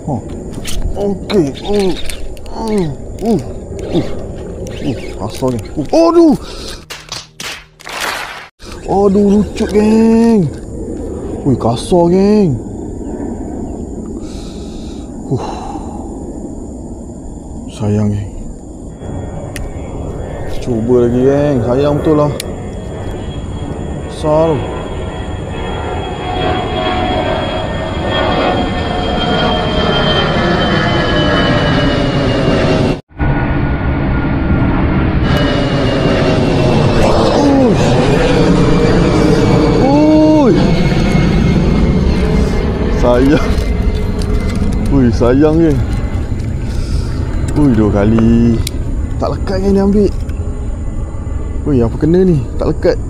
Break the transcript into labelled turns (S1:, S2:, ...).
S1: Okey. Kasar, geng. Aduh. Aduh, lucut, geng. Ui, kasar, geng. Sayang, geng. Cuba lagi, geng. Sayang betul lah. Besar tu. Sayang. Ui, sayang, geng. Ui, 2 kali. Tak lekat, geng, dia ambil. Ui, apa kena ni? Tak lekat.